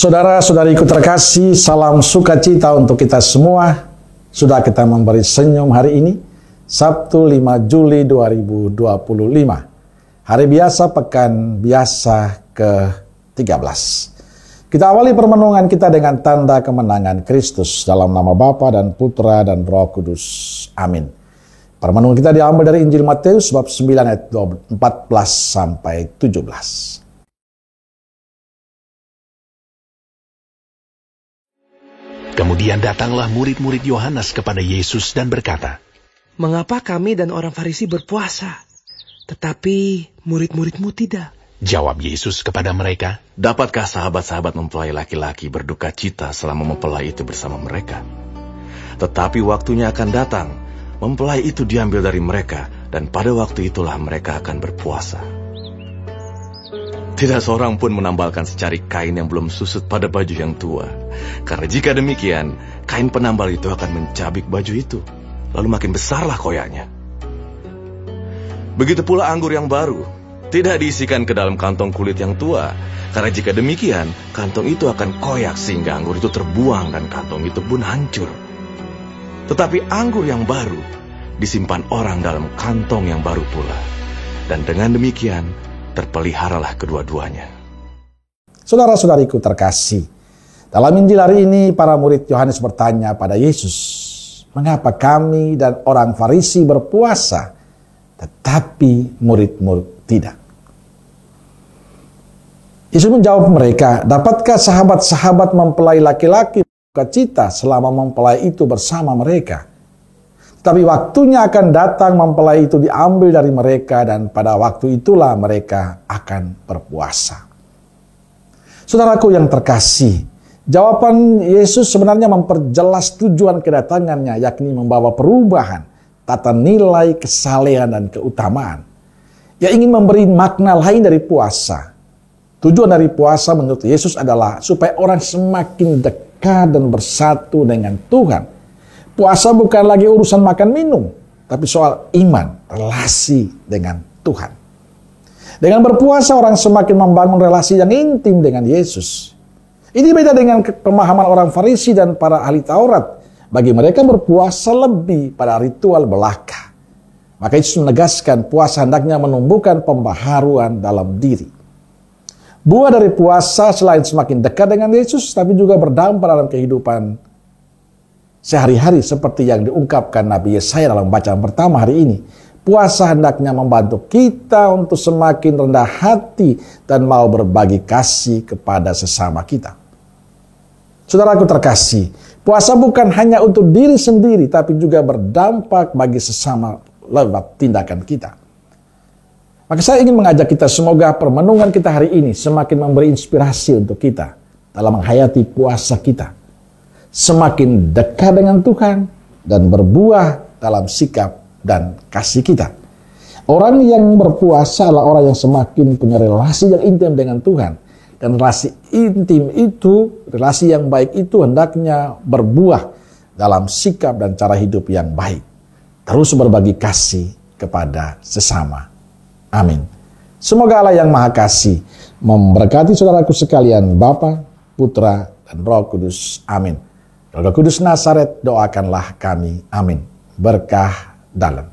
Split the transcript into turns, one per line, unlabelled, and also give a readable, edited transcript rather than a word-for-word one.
Saudara-saudariku terkasih, salam sukacita untuk kita semua. Sudah kita memberi senyum hari ini, Sabtu 5 Juli 2025. Hari biasa, pekan biasa ke-13. Kita awali permenungan kita dengan tanda kemenangan Kristus dalam nama Bapa dan Putra dan Roh Kudus. Amin. Permenungan kita diambil dari Injil Matius bab 9 ayat 14 sampai 17.
Kemudian datanglah murid-murid Yohanes kepada Yesus dan berkata,
"Mengapa kami dan orang Farisi berpuasa, tetapi murid-muridmu tidak?"
Jawab Yesus kepada mereka,
"Dapatkah sahabat-sahabat mempelai laki-laki berduka cita selama mempelai itu bersama mereka? Tetapi waktunya akan datang, mempelai itu diambil dari mereka, dan pada waktu itulah mereka akan berpuasa. Tidak seorang pun menambalkan secari kain yang belum susut pada baju yang tua. Karena jika demikian, kain penambal itu akan mencabik baju itu, lalu makin besarlah koyaknya. Begitu pula anggur yang baru, tidak diisikan ke dalam kantong kulit yang tua, karena jika demikian, kantong itu akan koyak sehingga anggur itu terbuang dan kantong itu pun hancur. Tetapi anggur yang baru disimpan orang dalam kantong yang baru pula, dan dengan demikian terpeliharalah kedua-duanya."
Saudara-saudariku terkasih, dalam Injil hari ini para murid Yohanes bertanya pada Yesus, "Mengapa kami dan orang Farisi berpuasa, tetapi murid-murid tidak?" Yesus menjawab mereka, "Dapatkah sahabat-sahabat mempelai laki-laki berduka cita selama mempelai itu bersama mereka? Tapi waktunya akan datang, mempelai itu diambil dari mereka, dan pada waktu itulah mereka akan berpuasa." Saudaraku yang terkasih, jawaban Yesus sebenarnya memperjelas tujuan kedatangannya, yakni membawa perubahan, tata nilai, kesalehan, dan keutamaan. Ia ingin memberi makna lain dari puasa. Tujuan dari puasa menurut Yesus adalah supaya orang semakin dekat dan bersatu dengan Tuhan. Puasa bukan lagi urusan makan minum, tapi soal iman, relasi dengan Tuhan. Dengan berpuasa orang semakin membangun relasi yang intim dengan Yesus. Ini beda dengan pemahaman orang Farisi dan para ahli Taurat. Bagi mereka berpuasa lebih pada ritual belaka. Maka Yesus menegaskan puasa hendaknya menumbuhkan pembaharuan dalam diri. Buah dari puasa selain semakin dekat dengan Yesus, tapi juga berdampak dalam kehidupan sehari-hari seperti yang diungkapkan Nabi Yesaya dalam bacaan pertama hari ini. Puasa hendaknya membantu kita untuk semakin rendah hati dan mau berbagi kasih kepada sesama kita. Saudaraku terkasih, puasa bukan hanya untuk diri sendiri, tapi juga berdampak bagi sesama lewat tindakan kita. Maka saya ingin mengajak kita, semoga permenungan kita hari ini semakin memberi inspirasi untuk kita dalam menghayati puasa kita. Semakin dekat dengan Tuhan dan berbuah dalam sikap dan kasih kita. Orang yang berpuasa adalah orang yang semakin punya relasi yang intim dengan Tuhan. Dan relasi intim itu, relasi yang baik itu hendaknya berbuah dalam sikap dan cara hidup yang baik. Terus berbagi kasih kepada sesama. Amin. Semoga Allah yang Maha Kasih memberkati saudaraku sekalian, Bapa, Putra, dan Roh Kudus. Amin. Roh Kudus Nazaret, doakanlah kami. Amin. Berkah dalam.